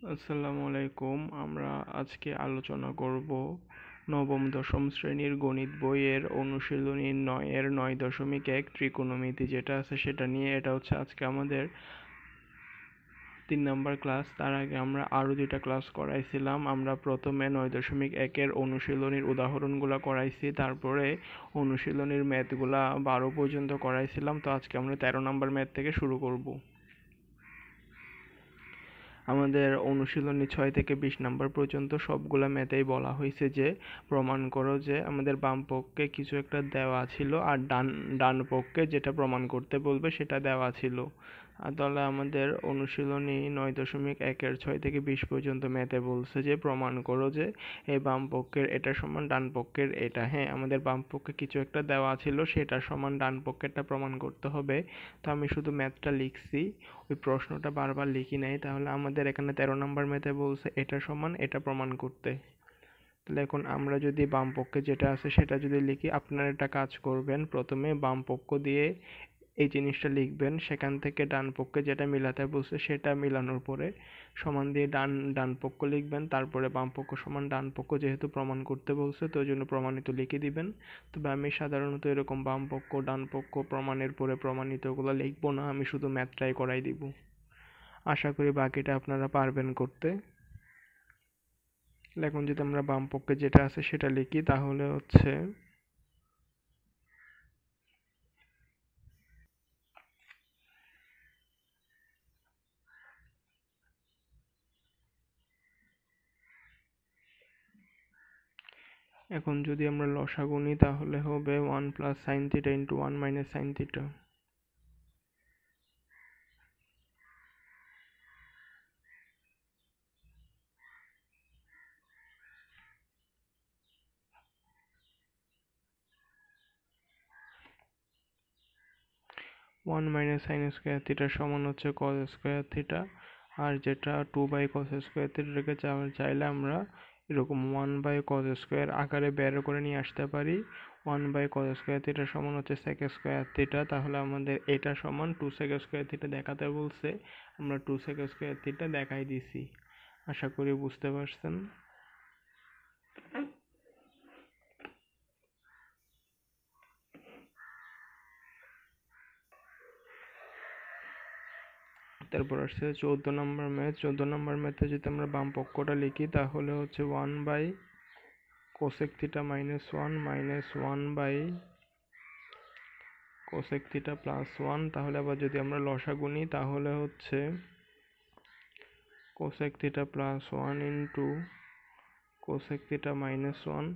আসসালামু আলাইকুম। আমরা আজকে আলোচনা করব নবম দশম শ্রেণীর গণিত বইয়ের অনুশীলনী ৯ এর ৯.১ ত্রিকোণমিতি যেটা আছে সেটা নিয়ে। এটা হচ্ছে আজকে আমাদের ৩ নম্বর ক্লাস। তার আগে আমরা আরও ২টা ক্লাস করাইছিলাম। আমরা প্রথমে ৯.১-এর অনুশীলনীর উদাহরণগুলো করাইছি, তারপরে অনুশীলনীর ম্যাথগুলা ১২ পর্যন্ত করাইছিলাম। তো আজকে আমরা ১৩ নম্বর ম্যাথ থেকে শুরু করব। আমাদের অনুশীলনী ৬ থেকে ২০ নম্বর পর্যন্ত সবগুলা ম্যাথেই বলা হয়েছে যে প্রমাণ করো যে আমাদের বাম পক্ষে কিছু একটা দেওয়া ছিল আর ডান পক্ষে যেটা প্রমাণ করতে বলবে সেটা দেওয়া ছিল। আর তাহলে আমাদের অনুশীলনী ৯.১-এর ৬ থেকে ২০ পর্যন্ত ম্যাথে বলছে যে প্রমাণ করো যে এই বাম পক্ষের এটা সমান ডান পক্ষের এটা। হ্যাঁ, আমাদের বাম পক্ষে কিছু একটা দেওয়া ছিল, সেটা সমান ডান পক্ষেরটা প্রমাণ করতে হবে। তো আমি শুধু ম্যাথটা লিখছি, ওই প্রশ্নটা বারবার লিখি নাই। তাহলে আমাদের এখানে ১৩ নম্বর ম্যাথে বলছে এটা সমান এটা প্রমাণ করতে। তাহলে এখন আমরা যদি বাম পক্ষে যেটা আছে সেটা যদি লিখি, আপনারা একটা কাজ করবেন, প্রথমে বাম পক্ষ দিয়ে এই জিনিসটা লিখবেন, সেখান থেকে ডান পক্ষে যেটা মিলাতে বলছে সেটা মিলানোর পরে সমান দিয়ে ডান পক্ষ লিখবেন, তারপরে বাম পক্ষ সমান ডান পক্ষ, যেহেতু প্রমাণ করতে বলছে তো ওই জন্য প্রমাণিত লিখে দিবেন। তবে আমি সাধারণত এরকম বাম পক্ষ ডান পক্ষ প্রমাণের পরে প্রমাণিতগুলো লিখবো না, আমি শুধু ম্যাথটাই করাই দিব। আশা করি বাকিটা আপনারা পারবেন করতে। এখন যদি আমরা বাম পক্ষে যেটা আছে সেটা লিখি, তাহলে হচ্ছে এখন যদি আমরা লসাগু নিই তাহলে হবে 1 plus sine theta into 1 minus sine theta. One minus sine square theta সমান হচ্ছে কস স্কোয়ার থিটা। আর যেটা 2/cos স্কোয়ার থিটাকে চাইলে আমরা এরকম 1/cos স্কোয়ার আকারে বের করে নিয়ে আসতে পারি। 1/cos স্কোয়ার থিটা সমান হচ্ছে সেক স্কোয়ার থিটা। তাহলে আমাদের এটা সমান 2 সেক স্কোয়ার থিটা দেখাতে বলছে, আমরা 2 সেক স্কোয়ার থিটা দেখাই দিছি। আশা করি বুঝতে পারছেন। তারপর আসছে 14 নম্বর ম্যাথ। 14 নম্বর ম্যাথে যদি আমরা বাম পক্ষটা লিখি তাহলে হচ্ছে 1/cosec theta minus 1 minus 1/cosec theta plus 1। তাহলে আবার যদি আমরা লসাগু নিই তাহলে হচ্ছে cosec theta plus 1 into cosec theta minus 1।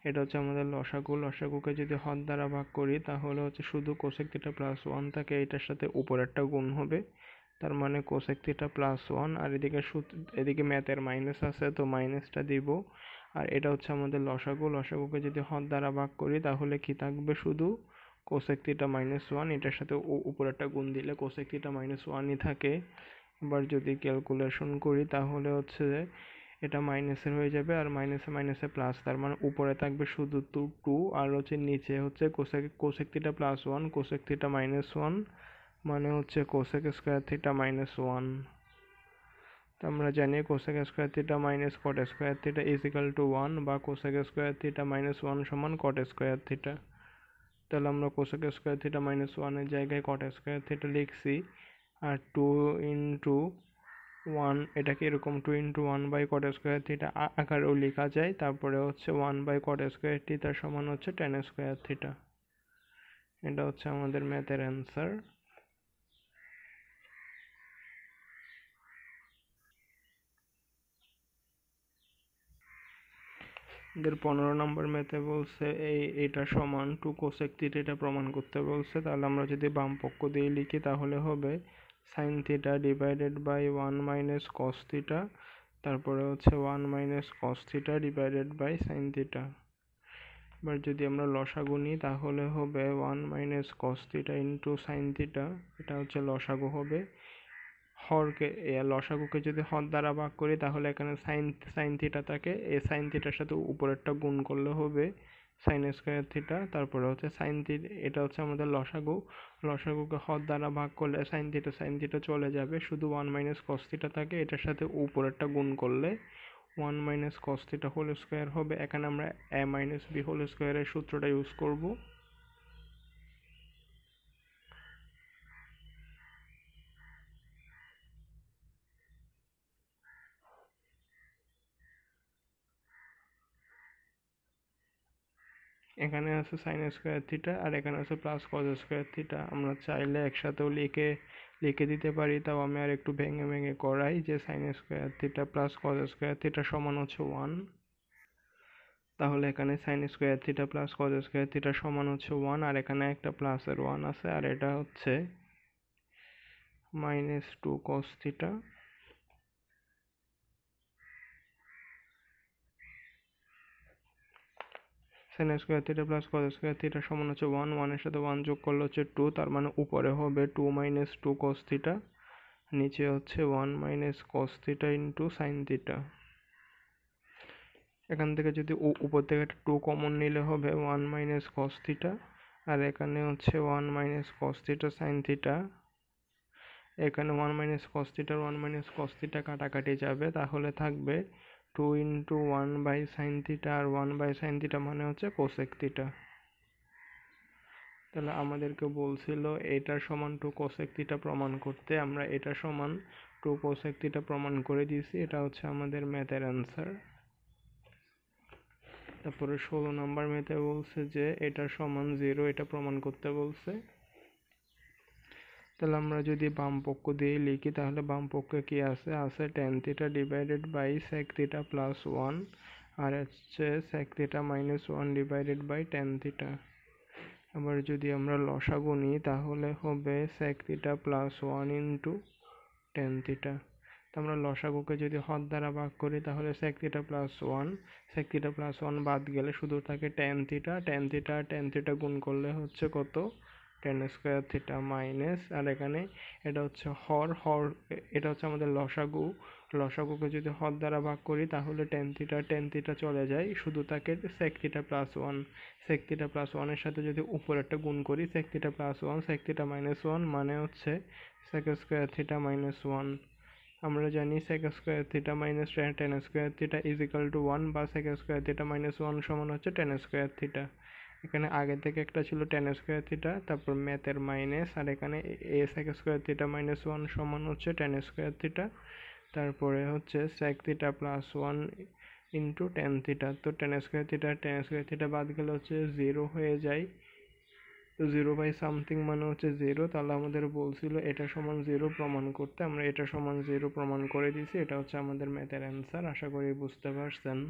এটা হচ্ছে আমাদের লসাগু। লসাগুকে যদি হর দ্বারা ভাগ করি তাহলে হচ্ছে শুধু cosec থিটা প্লাস 1 থাকে, এটার সাথে উপরেরটা গুণ হবে, তার মানে cosec থিটা প্লাস 1। আর এদিকে ম্যাথের মাইনাস আছে তো মাইনাসটা দিব। আর এটা হচ্ছে আমাদের লসাগু। লসাগুকে যদি হর দ্বারা ভাগ করি তাহলে কি থাকবে, শুধু cosec থিটা মাইনাস 1, এটার সাথে উপরেরটা গুণ দিলে cosec থিটা মাইনাস 1ই থাকে। এবার যদি ক্যালকুলেশন করি তাহলে হচ্ছে এটা মাইনাসের হয়ে যাবে, আর মাইনাসে মাইনাসে প্লাস, তার মানে উপরে থাকবে শুধু টু, আর হচ্ছে নিচে হচ্ছে cosec theta plus 1 cosec theta minus 1, মানে হচ্ছে কোসেক স্কোয়ার থিটা মাইনাস 1। তো আমরা জানি cosec square theta minus cot square theta is equal to 1, বা কোসেক স্কোয়ার থিটা মাইনাস 1 সমান কট স্কোয়ার থিটা। তাহলে আমরা কোসেক স্কোয়ার থিটা মাইনাস 1-এর জায়গায় কট স্কোয়ার থিটা লিখছি। আর 2 ইন্টু 1, এটাকে এরকম 2 ইন্টু 1/cot স্কোয়ার থিটা আকারেও লেখা যায়। তারপরে হচ্ছে 1/cot স্কোয়ার থিটা সমান হচ্ছে tan স্কোয়ার থিটা। এটা হচ্ছে আমাদের ম্যাথের অ্যান্সার। এদের 15 নম্বর ম্যাথে বলছে এটা সমান 2 কোসেক থিটা, এটা প্রমাণ করতে বলছে। তাহলে আমরা যদি বাম পক্ষ দিয়ে লিখি তাহলে হবে sine theta divided by 1 minus cos theta, তারপরে হচ্ছে 1 minus cos theta divided by sine theta. এবার যদি আমরা লসাগু নিই তাহলে হবে 1 minus cos theta into sine theta, এটা হচ্ছে লসাগু হবে। লসাগুকে যদি হর দ্বারা ভাগ করি তাহলে এখানে সাইন থিটা থাকে, এই সাইন থিটার সাথে উপরেরটা গুণ করলে হবে সাইন স্কোয়ার থিটা, তারপরে হচ্ছে সাইন থিটা, এটা হচ্ছে আমাদের লসাগু। লসাগুকে হর দ্বারা ভাগ করলে সাইন থিটা চলে যাবে, শুধু 1 মাইনাস কস থিটা থাকে, এটার সাথে উপরেরটা গুণ করলে 1 minus cos theta whole square হবে। এখানে আমরা a মাইনাস বি হোল স্কোয়ারের সূত্রটা ইউজ করব। এখানে আছে সাইন স্কোয়ার থিটা আর এখানে আছে প্লাস কজ স্কোয়ার থিটা। আমরা চাইলে একসাথেও লিখে দিতে পারি, তাও আমি আর একটু ভেঙে ভেঙে করাই যে sine square theta plus cos square theta সমান হচ্ছে 1। তাহলে এখানে sine square theta plus cos square theta সমান হচ্ছে 1, আর এখানে একটা প্লাসের 1 আছে, আর এটা হচ্ছে মাইনাস 2 কস theta. Sine square theta plus cos square theta সমান হচ্ছে 1, 1 এর সাথে 1 যোগ করলে হচ্ছে 2, তার মানে উপরে হবে 2 মাইনাস 2 কস থিটা, নিচে হচ্ছে 1 minus cos theta into sine theta. এখান থেকে যদি উপর থেকে একটা 2 কমন নিলে হবে 1 মাইনাস কস থিটা, আর এখানে হচ্ছে 1 minus cos theta sine theta. এখানে 1 minus cos theta 1 minus cos theta কাটাকাটি যাবে, তাহলে থাকবে 2 ইন্টু 1 বাই সাইন থিটা, আর 1 বাই সাইন থিটা মানে হচ্ছে কোসেক থিটা। তাহলে আমাদেরকে বলছিল এটার সমান 2 কোসেক থিটা প্রমাণ করতে, আমরা এটা সমান 2 কোসেক থিটা প্রমাণ করে দিয়েছি। এটা হচ্ছে আমাদের ম্যাথের অ্যান্সার। তারপরে 16 নম্বর ম্যাথে বলছে যে এটা সমান 0, এটা প্রমাণ করতে বলছে। তাহলে আমরা যদি বাম পক্ষ দিয়ে লিখি, তাহলে বাম পক্ষে কি আছে tan theta divided by sec theta plus 1, আর হচ্ছে sec theta minus 1 divided by tan theta. আবার যদি আমরা লসাগু নিই তাহলে হবে sec theta plus 1 into tan theta. আমরা লসাগুকে যদি হর দ্বারা ভাগ করি তাহলে sec theta plus 1, sec theta plus 1 বাদ গেলে শুধু থাকে tan থিটা, tan থিটা গুণ করলে হচ্ছে কত, tan স্কোয়ার থিটা মাইনাস, আর এখানে এটা হচ্ছে হর, এটা হচ্ছে আমাদের লসাগু। লসাগুকে যদি হর দ্বারা ভাগ করি তাহলে tan থিটা চলে যায়, শুধু থাকে sec theta plus 1। sec theta plus 1 এর সাথে যদি উপরেরটা গুণ করি sec theta plus 1 sec theta minus 1 মানে হচ্ছে sec স্কোয়ার থিটা মাইনাস 1। আমরা জানি sec square theta minus tan square theta is equal to 1, বা sec স্কোয়ার থিটা মাইনাস 1 সমান হচ্ছে tan স্কোয়ার থিটা। এখানে আগে থেকে একটা ছিল tan স্কোয়ার থিটা, তারপর ম্যাথের মাইনাস, আর এখানে sec স্কোয়ার থিটা মাইনাস 1 সমান হচ্ছে tan স্কোয়ার থিটা, তারপরে হচ্ছে sec theta plus 1 into tan theta. তো tan স্কোয়ার থিটা বাদ গেলে হচ্ছে 0 হয়ে যায়, তো 0 বাই সামথিং মানে হচ্ছে 0। তাহলে আমাদের বলছিল এটা সমান 0 প্রমাণ করতে, আমরা এটা সমান 0 প্রমাণ করে দিয়েছি। এটা হচ্ছে আমাদের ম্যাথের অ্যান্সার। আশা করি বুঝতে পারছেন।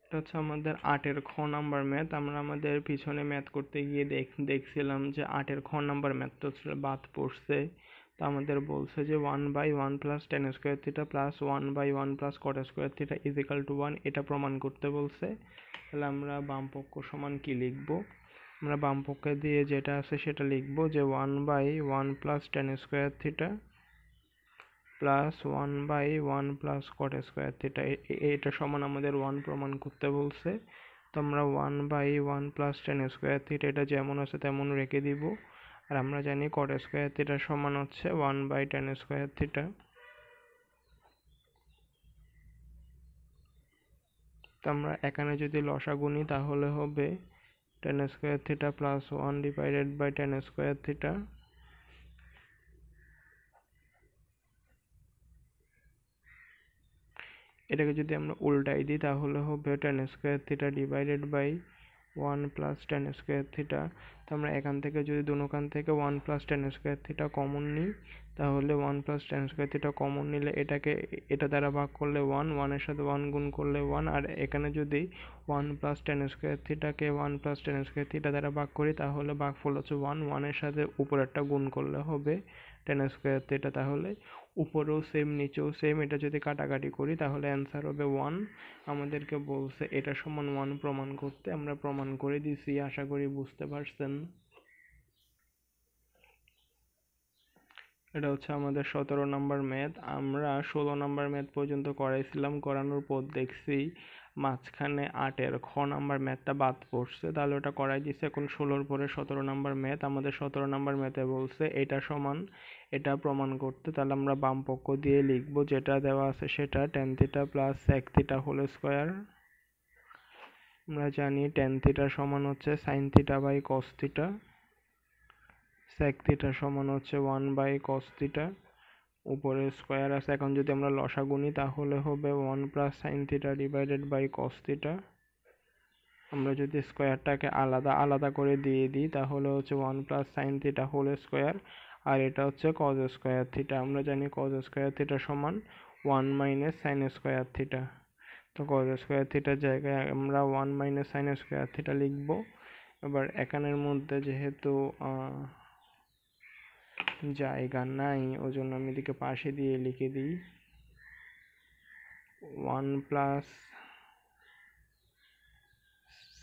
এটা হচ্ছে আমাদের 8-এর খ নাম্বার ম্যাথ। আমরা আমাদের পিছনে ম্যাথ করতে গিয়ে দেখছিলাম যে 8-এর খ নাম্বার ম্যাথ তো বাদ পড়ছে। তো আমাদের বলছে যে 1 by 1 plus tan square theta plus 1 by 1 plus cot square theta is equal to 1, এটা প্রমাণ করতে বলছে। তাহলে আমরা বাম পক্ষ সমান কি লিখব, আমরা বাম পক্ষে দিয়ে যেটা আছে সেটা লিখব যে 1 by 1 plus tan square theta plus 1 by 1 plus cot square theta, এটা সমান আমাদের 1 প্রমাণ করতে বলছে। তো আমরা 1 by 1 plus tan square theta এটা যেমন আছে তেমন রেখে দিব, আর আমরা জানি cot স্কোয়ার থিটা সমান হচ্ছে 1 বাই tan স্কোয়ার থিটা। তো আমরা এখানে যদি লসাগু নিই তাহলে হবে tan square theta plus 1 divided by tan square theta. এটাকে যদি আমরা উল্টাই দিই তাহলে হবে tan square theta divided by 1 plus tan square theta. তো আমরা এখান থেকে যদি দুনোখান থেকে 1 plus tan square theta common নিই তাহলে 1 plus tan square theta common নিলে এটাকে এটা দ্বারা ভাগ করলে 1, 1 এর সাথে 1 গুণ করলে 1, আর এখানে যদি 1 প্লাস tan স্কোয়ার থিটাকে 1 প্লাস tan স্কোয়ার থিটা দ্বারা ভাগ করি তাহলে ভাগফল হচ্ছে 1, 1 এর সাথে উপরেরটা গুণ করলে হবে tan স্কোয়ার থিটা। তাহলে উপরেও সেম নিচেও সেম, এটা যদি কাটাকাটি করি তাহলে অ্যান্সার হবে 1। আমাদেরকে বলছে এটা সমান 1 প্রমাণ করতে, আমরা প্রমাণ করে দিছি। আশা করি বুঝতে পারছেন। এটা হচ্ছে আমাদের 17 নম্বর ম্যাথ। আমরা 16 নম্বর ম্যাথ পর্যন্ত করাইছিলাম, করানোর পর দেখছি মাঝখানে 8-এর খ নাম্বার ম্যাথটা বাদ পড়ছে, তাহলে ওটা করাই দিছে। এখন 16-র পরে 17 নম্বর ম্যাথ। আমাদের 17 নম্বর ম্যাথে বলছে এটা সমান এটা প্রমাণ করতে, তাহলে আমরা বাম পক্ষ দিয়ে লিখবো যেটা দেওয়া আছে সেটা tan theta plus sec theta whole square. আমরা জানি tan থিটা সমান হচ্ছে sin theta by cos theta, sec theta সমান হচ্ছে 1 বাই cos থিটা, উপরে স্কয়ার আছে। এখন যদি আমরা লসাগু নিই তাহলে হবে 1 plus sin theta divided by cos theta. আমরা যদি স্কয়ারটাকে আলাদা আলাদা করে দিয়ে দিই তাহলে হচ্ছে 1 plus sin theta whole square, আর এটা হচ্ছে cos স্কয়ার থিটা। আমরা জানি cos স্কয়ার থিটা সমান 1 মাইনাস sin স্কয়ার থিটা। তো cos স্কয়ার থিটার জায়গায় আমরা 1 মাইনাস sin স্কয়ার থিটা লিখব। এবার এখানের মধ্যে যেহেতু জায়গা নাই, ওজন্য আমি এদিকে পাশে দিয়ে লিখে দিই 1 plus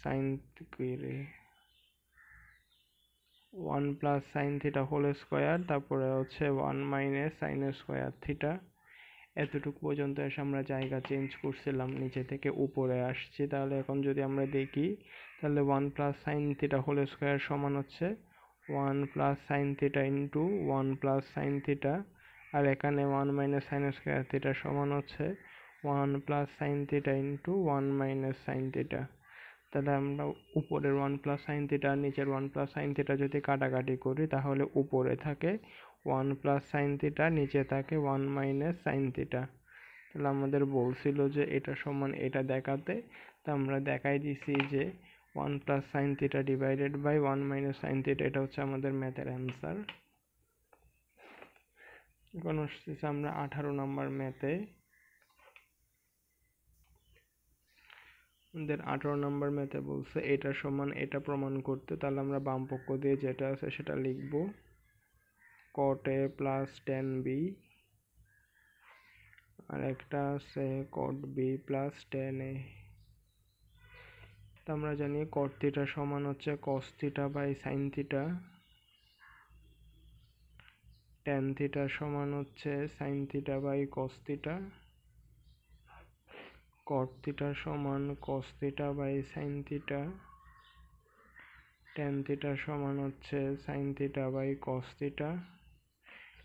sin 1 plus sin theta whole square, তারপরে হচ্ছে 1 মাইনাস sin স্কয়ার থিটা। এতটুকু পর্যন্ত এসে আমরা জায়গা চেঞ্জ করছিলাম, নিচে থেকে উপরে আসছি। তাহলে এখন যদি আমরা দেখি তাহলে 1 plus sin theta whole square সমান হচ্ছে 1 plus sin theta into 1 plus sin theta, আর এখানে 1 মাইনাস sin স্কয়ার থিটা সমান হচ্ছে 1 plus sin theta into 1 minus sin theta. তাহলে আমরা উপরের 1 প্লাস sin থিটা আর নিচের 1 প্লাস sin থিটা যদি কাটাকাটি করি তাহলে উপরে থাকে 1 প্লাস sin থিটা, নিচে থাকে 1 মাইনাস sin থিটা। তাহলে আমাদের বলছিল যে এটা সমান এটা দেখাতে, তা আমরা দেখাই দিছি যে 1 plus sin theta divided by 1 minus sin theta. এটা হচ্ছে আমাদের ম্যাথের অ্যান্সার। এখন আসতেছে আমরা 18 নম্বর ম্যাথে। আমাদের 18 নম্বর ম্যাথে বলছে এটা সমান এটা প্রমাণ করতে, তাহলে আমরা বাম পক্ষ দিয়ে যেটা আছে সেটা লিখব cot a plus tan b, আর একটা আছে cot b plus tan a। তো আমরা জানি cot থিটা সমান হচ্ছে cos theta by sin theta, tan theta সমান হচ্ছে sin theta by cos theta, cot theta সমান cos theta by sin theta, tan theta সমান হচ্ছে sin theta by cos theta.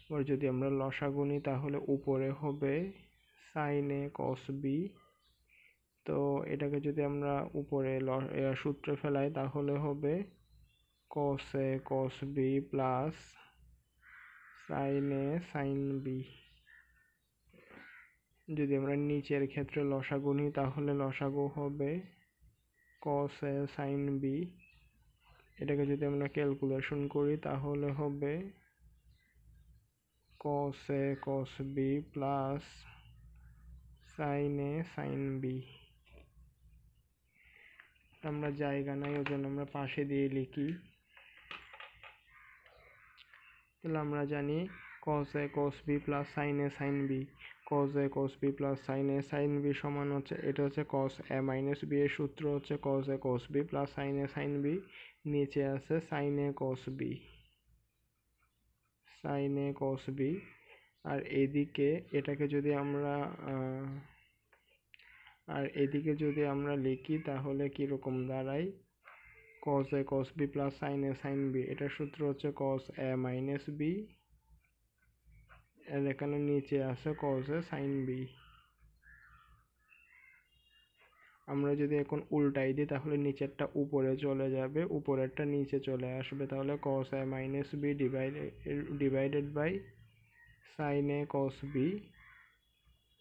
এবার যদি আমরা লসাগু নিই তাহলে উপরে হবে sin a cos b। তো এটাকে যদি আমরা উপরে সূত্রে ফেলাই তাহলে হবে cos a cos b plus sin a sin b। যদি আমরা নিচের ক্ষেত্রে লসাগু নিই তাহলে লসাগু হবে cos a sin b। এটাকে যদি আমরা ক্যালকুলেশন করি তাহলে হবে cos a cos b plus sin a sin b। আমরা জায়গা নাই ওজন্য আমরা পাশে দিয়ে লিখি। তাহলে আমরা জানি cos a cos b plus sin a sin b, cos a cos b plus sin a sin b সমান হচ্ছে এটা হচ্ছে cos a মাইনাস b এর সূত্র হচ্ছে cos a cos b plus sin a sin b, নিচে আছে sin a cos b, sin a cos b। আর এদিকে এটাকে যদি আমরা লিখি তাহলে কি রকম দাঁড়ায় cos a cos b plus sin a sin b, এটার সূত্র হচ্ছে cos a মাইনাস b, আর এখানে নিচে আছে cos a sin b। আমরা যদি এখন উল্টাই দিই তাহলে নিচেরটা উপরে চলে যাবে, উপরেরটা নিচে চলে আসবে। তাহলে cos a minus b divided by sin a cos b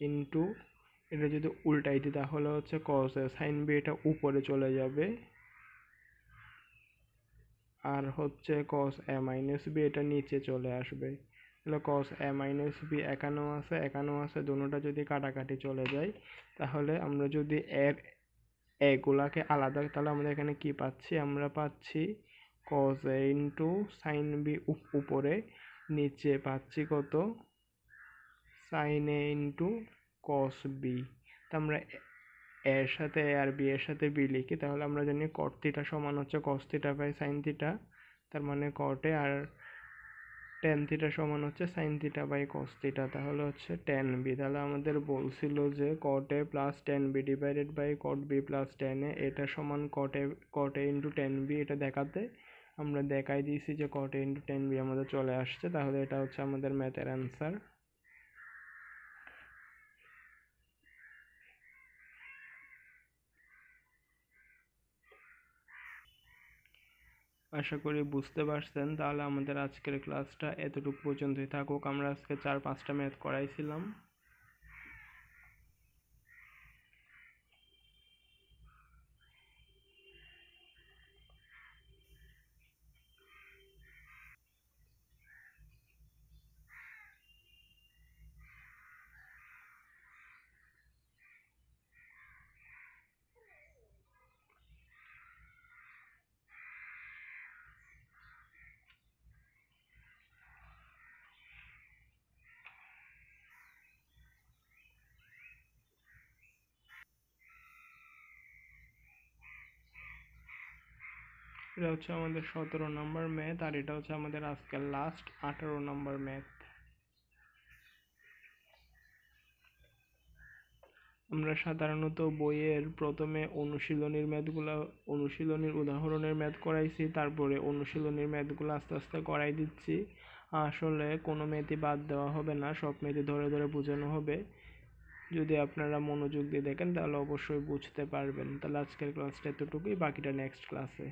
into, এটা যদি উল্টাই দিই তাহলে হচ্ছে cos a sin b, এটা উপরে চলে যাবে, আর হচ্ছে cos a মাইনাস b এটা নিচে চলে আসবে। তাহলে cos a মাইনাস b এখানেও আছে, দুটোটা যদি কাটাকাটি চলে যায় তাহলে আমরা যদি এর এগুলাকে আলাদা, তাহলে আমরা এখানে কি পাচ্ছি, আমরা পাচ্ছি cos a into sin b উপরে, নিচে পাচ্ছি কত sin a into cos b। তা আমরা এর সাথে a আর b এর সাথে b লিখি তাহলে আমরা জানি cot থিটা সমান হচ্ছে cos theta by sin theta, তার মানে cot a আর tan থিটা সমান হচ্ছে sin theta by cos theta, তাহলে হচ্ছে tan b। তাহলে আমাদের বলছিল যে cot a plus tan b divided by cot b plus tan a, এটা সমান cot a into tan b। এটা দেখাতে আমরা দেখাই দিয়েছি যে cot a into tan b আমাদের চলে আসছে, তাহলে এটা হচ্ছে আমাদের ম্যাথের অ্যান্সার। আশা করি বুঝতে পারছেন। তাহলে আমাদের আজকের ক্লাসটা এতটুকু পর্যন্তই থাকুক। আমরা আজকে 4-5টা ম্যাথ করাইছিলাম। এটা হচ্ছে আমাদের 17 নম্বর ম্যাথ, আর এটা হচ্ছে আমাদের আজকের লাস্ট 18 নম্বর ম্যাথ। আমরা সাধারণত বইয়ের প্রথমে অনুশীলনীর উদাহরণের ম্যাথ করাইছি, তারপরে অনুশীলনীর ম্যাথগুলো আস্তে আস্তে করাই দিচ্ছি। আসলে কোনো ম্যাথই বাদ দেওয়া হবে না, সব ম্যাথই ধরে ধরে বোঝানো হবে। যদি আপনারা মনোযোগ দিয়ে দেখেন তাহলে অবশ্যই বুঝতে পারবেন। তাহলে আজকের ক্লাসটা এতটুকুই, বাকিটা নেক্সট ক্লাসে।